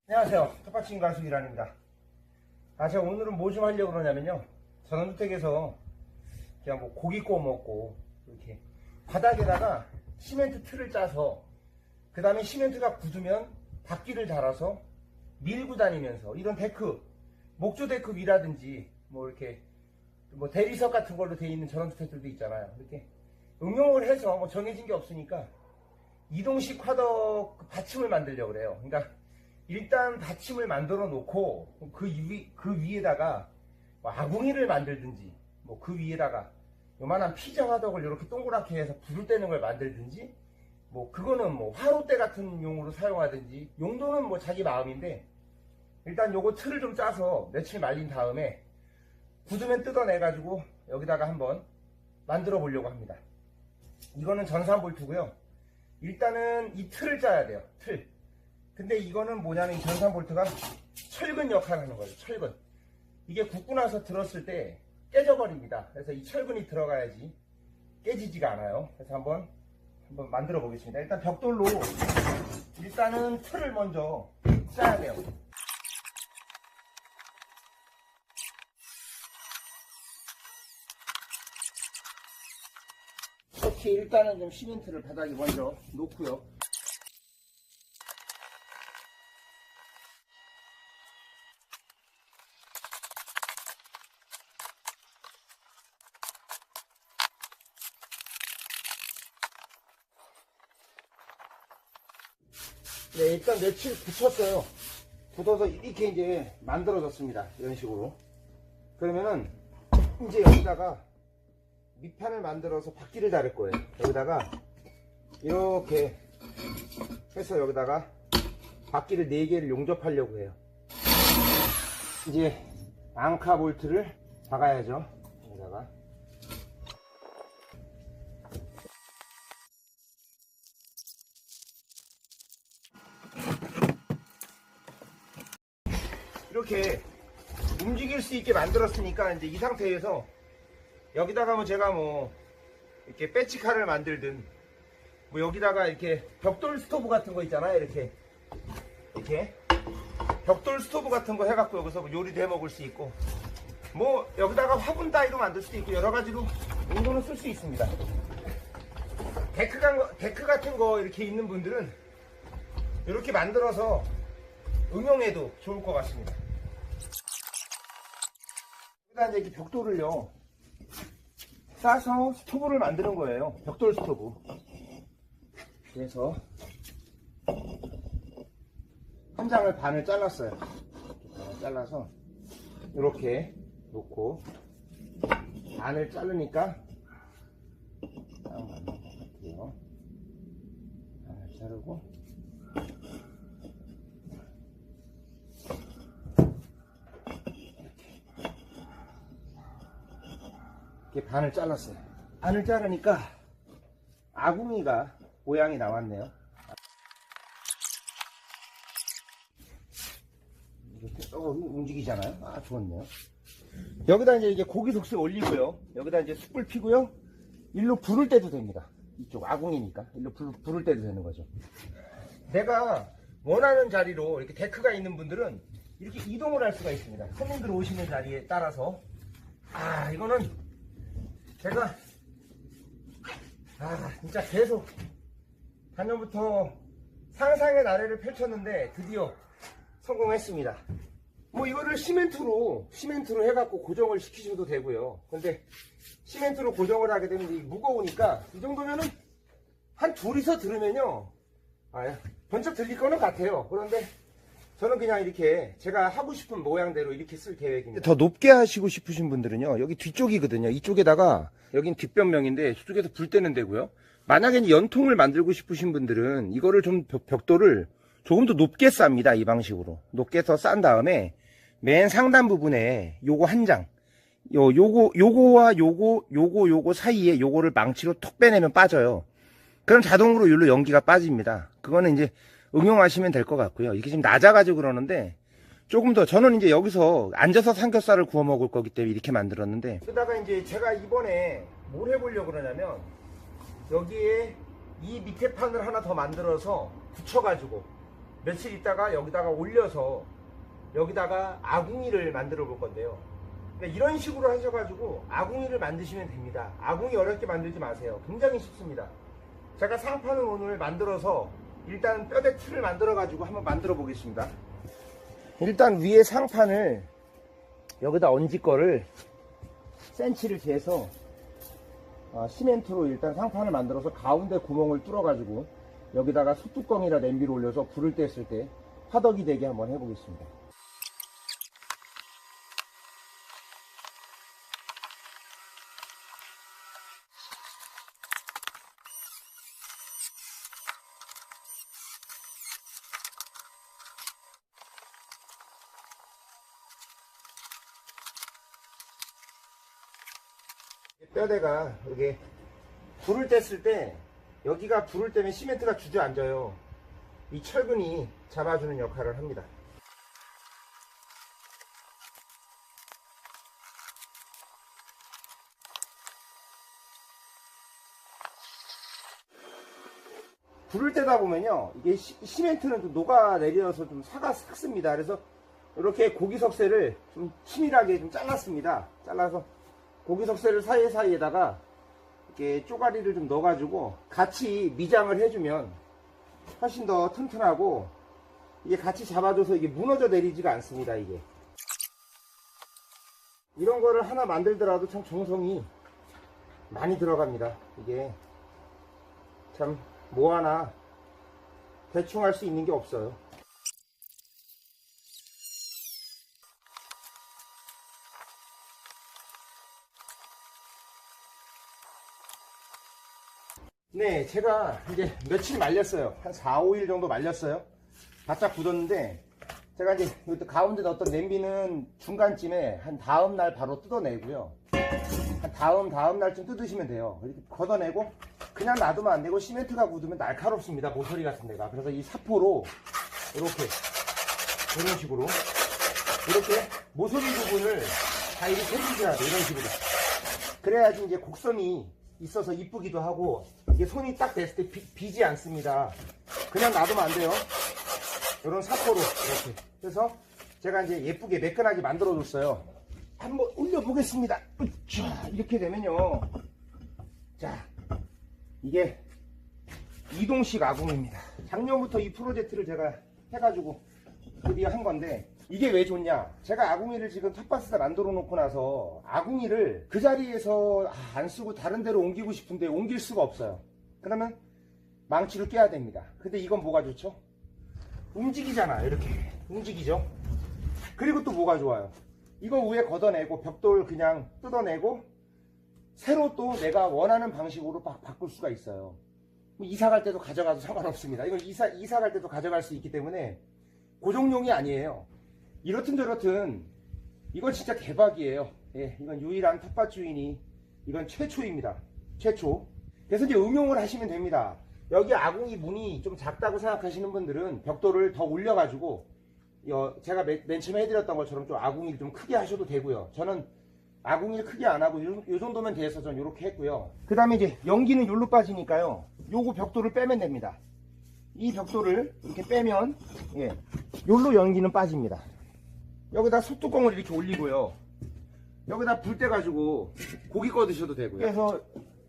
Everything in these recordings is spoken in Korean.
안녕하세요. 텃밭친 가수 이란입니다. 제가 오늘은 뭐 좀 하려고 그러냐면요. 전원주택에서 그냥 뭐 고기 구워 먹고 이렇게 바닥에다가 시멘트 틀을 짜서 그 다음에 시멘트가 굳으면 바퀴를 달아서 밀고 다니면서 이런 데크, 목조 데크 위라든지 뭐 이렇게 뭐 대리석 같은 걸로 되어 있는 전원주택들도 있잖아요. 이렇게 응용을 해서 뭐 정해진 게 없으니까 이동식 화덕 받침을 만들려고 그래요. 그러니까 일단 받침을 만들어 놓고 그 위에다가 뭐 아궁이를 만들든지 뭐 그 위에다가 요만한 피자 화덕을 이렇게 동그랗게 해서 불을 떼는 걸 만들든지 뭐 그거는 뭐 화롯대 같은 용으로 사용하든지 용도는 뭐 자기 마음인데 일단 요거 틀을 좀 짜서 며칠 말린 다음에 굳으면 뜯어내 가지고 여기다가 한번 만들어 보려고 합니다. 이거는 전산 볼트고요. 일단은 이 틀을 짜야 돼요. 틀. 근데 이거는 뭐냐면 이 전산 볼트가 철근 역할을 하는 거예요. 철근. 이게 굳고 나서 들었을 때 깨져버립니다. 그래서 이 철근이 들어가야지 깨지지가 않아요. 그래서 한번 만들어 보겠습니다. 일단 벽돌로 일단은 틀을 먼저 짜야 돼요. 이렇게 일단은 좀 시멘트를 바닥에 먼저 놓고요. 네, 일단 며칠 붙였어요. 붙어서 이렇게 이제 만들어졌습니다. 이런 식으로. 그러면은 이제 여기다가 밑판을 만들어서 바퀴를 달을 거예요. 여기다가 이렇게 해서 여기다가 바퀴를 4개를 용접하려고 해요. 이제 앙카 볼트를 박아야죠. 여기다가. 이렇게 움직일 수 있게 만들었으니까 이제 이 상태에서 여기다가 뭐 제가 뭐 이렇게 배치칼을 만들든 뭐 여기다가 이렇게 벽돌 스토브 같은 거 있잖아요. 이렇게 벽돌 스토브 같은 거 해갖고 여기서 뭐 요리도 해 먹을 수 있고 뭐 여기다가 화분 따위로 만들 수도 있고 여러 가지로 용도는 쓸 수 있습니다. 데크 같은 거 이렇게 있는 분들은 이렇게 만들어서 응용해도 좋을 것 같습니다. 여기다 이제 이렇게 벽돌을요 싸서 스토브를 만드는 거예요. 벽돌 스토브. 그래서 한 장을 반을 잘랐어요. 반을 잘라서 이렇게 놓고 반을 자르니까 딱 맞는 것 같아요. 반을 자르고 이렇게 반을 잘랐어요. 반을 자르니까 아궁이가 모양이 나왔네요. 이렇게 움직이잖아요. 좋았네요. 여기다 이제 고기 속스 올리고요. 여기다 이제 숯불 피고요. 일로 불을 떼도 됩니다. 이쪽 아궁이니까 일로 불을 떼도 되는 거죠. 내가 원하는 자리로 이렇게 데크가 있는 분들은 이렇게 이동을 할 수가 있습니다. 손님들 오시는 자리에 따라서 이거는 제가 진짜 계속 작년부터 상상의 나래를 펼쳤는데 드디어 성공했습니다. 뭐 이거를 시멘트로 해갖고 고정을 시키셔도 되고요. 근데 시멘트로 고정을 하게 되면 무거우니까 이 정도면은 한 둘이서 들으면요 번쩍 들릴 거는 같아요. 그런데 저는 그냥 이렇게 제가 하고 싶은 모양대로 이렇게 쓸 계획입니다. 더 높게 하시고 싶으신 분들은요, 여기 뒤쪽이거든요. 이쪽에다가, 여긴 뒷변명인데, 저쪽에서 불 떼는 데고요. 만약에 연통을 만들고 싶으신 분들은 이거를 좀 벽돌을 조금 더 높게 쌉니다. 이 방식으로. 높게 서 싼 다음에 맨 상단 부분에 요거 한 장, 요거와 요거 사이에 요거를 망치로 톡 빼내면 빠져요. 그럼 자동으로 여기로 연기가 빠집니다. 그거는 이제 응용하시면 될 것 같고요. 이게 지금 낮아가지고 그러는데 조금 더 저는 이제 여기서 앉아서 삼겹살을 구워 먹을 거기 때문에 이렇게 만들었는데 그러다가 이제 제가 이번에 뭘 해보려고 그러냐면 여기에 이 밑에 판을 하나 더 만들어서 붙여가지고 며칠 있다가 여기다가 올려서 여기다가 아궁이를 만들어 볼 건데요. 그러니까 이런 식으로 하셔가지고 아궁이를 만드시면 됩니다. 아궁이 어렵게 만들지 마세요. 굉장히 쉽습니다. 제가 상판을 오늘 만들어서 일단 뼈대 틀을 만들어 가지고 한번 만들어 보겠습니다. 일단 위에 상판을 여기다 얹을 거를 센치를 재서 시멘트로 일단 상판을 만들어서 가운데 구멍을 뚫어 가지고 여기다가 솥뚜껑이나 냄비를 올려서 불을 뗐을 때 화덕이 되게 한번 해보겠습니다. 뼈대가 이렇게 불을 뗐을 때 여기가 불을 떼면 시멘트가 주저앉아요. 이 철근이 잡아주는 역할을 합니다. 불을 떼다 보면요, 이게 시멘트는 좀 녹아내려서 좀 사가 삭습니다. 그래서 이렇게 고기 석쇠를 좀 치밀하게 좀 잘랐습니다. 잘라서 고기 석쇠를 사이사이에다가 이렇게 쪼가리를 좀 넣어가지고 같이 미장을 해주면 훨씬 더 튼튼하고 이게 같이 잡아줘서 이게 무너져 내리지가 않습니다. 이게 이런 거를 하나 만들더라도 참 정성이 많이 들어갑니다. 이게 참 뭐 하나 대충 할 수 있는 게 없어요. 네, 제가 이제 며칠 말렸어요. 한 4, 5일 정도 말렸어요. 바짝 굳었는데 제가 이제 이것도 가운데 넣었던 냄비는 중간쯤에 한 다음날 바로 뜯어내고요. 한 다음 날쯤 뜯으시면 돼요. 이렇게 걷어내고 그냥 놔두면 안 되고 시멘트가 굳으면 날카롭습니다. 모서리 같은 데가. 그래서 이 사포로 이렇게 이런 식으로 이렇게 모서리 부분을 다 이렇게 해주셔야 돼요. 이런 식으로. 그래야지 이제 곡선이 있어서 이쁘기도 하고 이게 손이 딱 댔을 때 비지 않습니다. 그냥 놔두면 안 돼요. 이런 사포로 이렇게. 그래서 제가 이제 예쁘게 매끈하게 만들어 줬어요. 한번 올려 보겠습니다. 이렇게 되면요. 자, 이게 이동식 아궁이입니다. 작년부터 이 프로젝트를 제가 해가지고 드디어 한 건데 이게 왜 좋냐? 제가 아궁이를 지금 텃밭에다 만들어 놓고 나서 아궁이를 그 자리에서 안 쓰고 다른 데로 옮기고 싶은데 옮길 수가 없어요. 그러면 망치를 깨야 됩니다. 근데 이건 뭐가 좋죠? 움직이잖아. 이렇게 움직이죠. 그리고 또 뭐가 좋아요? 이거 위에 걷어내고 벽돌 그냥 뜯어내고 새로 또 내가 원하는 방식으로 바꿀 수가 있어요. 이사 갈 때도 가져가도 상관없습니다. 이건 이사 갈 때도 가져갈 수 있기 때문에 고정용이 아니에요. 이렇든 저렇든 이건 진짜 대박이에요. 예, 이건 유일한 텃밭 주인이 이건 최초입니다. 최초. 그래서 이제 응용을 하시면 됩니다. 여기 아궁이 문이 좀 작다고 생각하시는 분들은 벽돌을 더 올려가지고 제가 맨 처음에 해드렸던 것처럼 좀 아궁이를 좀 크게 하셔도 되고요. 저는 아궁이를 크게 안 하고 요 정도면 돼서 전 이렇게 했고요. 그 다음에 이제 연기는 요로 빠지니까요. 요거 벽돌을 빼면 됩니다. 이 벽돌을 이렇게 빼면 예, 요로 연기는 빠집니다. 여기다 솥뚜껑을 이렇게 올리고요. 여기다 불 떼가지고 고기 꺼 드셔도 되고요. 그래서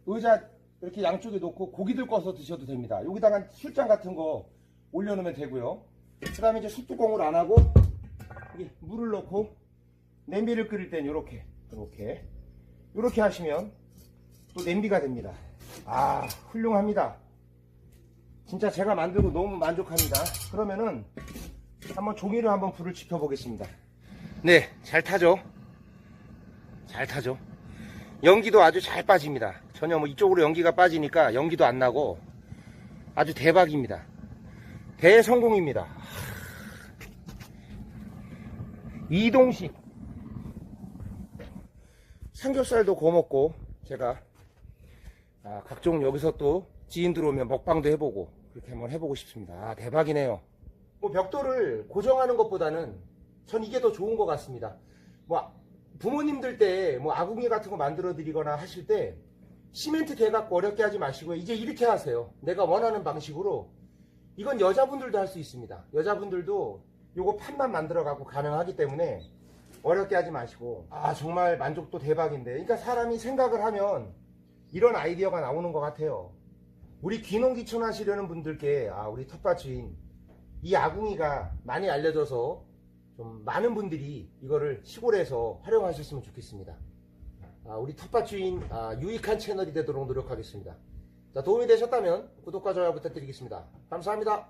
의자 이렇게 양쪽에 놓고 고기들 꺼서 드셔도 됩니다. 여기다가 술잔 같은 거 올려놓으면 되고요. 그 다음에 이제 솥뚜껑을 안 하고 여기 물을 넣고 냄비를 끓일 땐 이렇게 하시면 또 냄비가 됩니다. 아, 훌륭합니다. 진짜 제가 만들고 너무 만족합니다. 그러면은 한번 종이로 한번 불을 지펴 보겠습니다. 네, 잘 타죠? 잘 타죠? 연기도 아주 잘 빠집니다. 전혀 뭐 이쪽으로 연기가 빠지니까 연기도 안 나고 아주 대박입니다. 대성공입니다. 이동식 삼겹살도 구워 먹고 제가 각종 여기서 또 지인 들어오면 먹방도 해보고 그렇게 한번 해보고 싶습니다. 대박이네요. 뭐 벽돌을 고정하는 것보다는 전 이게 더 좋은 것 같습니다. 뭐 부모님들 때 뭐 아궁이 같은 거 만들어 드리거나 하실 때 시멘트 대갖고 어렵게 하지 마시고요. 이제 이렇게 하세요. 내가 원하는 방식으로 이건 여자분들도 할 수 있습니다. 여자분들도 요거 판만 만들어 갖고 가능하기 때문에 어렵게 하지 마시고, 아 정말 만족도 대박인데. 그러니까 사람이 생각을 하면 이런 아이디어가 나오는 것 같아요. 우리 귀농귀촌 하시려는 분들께, 아 우리 텃밭 주인 이 아궁이가 많이 알려져서 좀 많은 분들이 이거를 시골에서 활용하셨으면 좋겠습니다. 우리 텃밭 주인 유익한 채널이 되도록 노력하겠습니다. 자, 도움이 되셨다면 구독과 좋아요 부탁드리겠습니다. 감사합니다.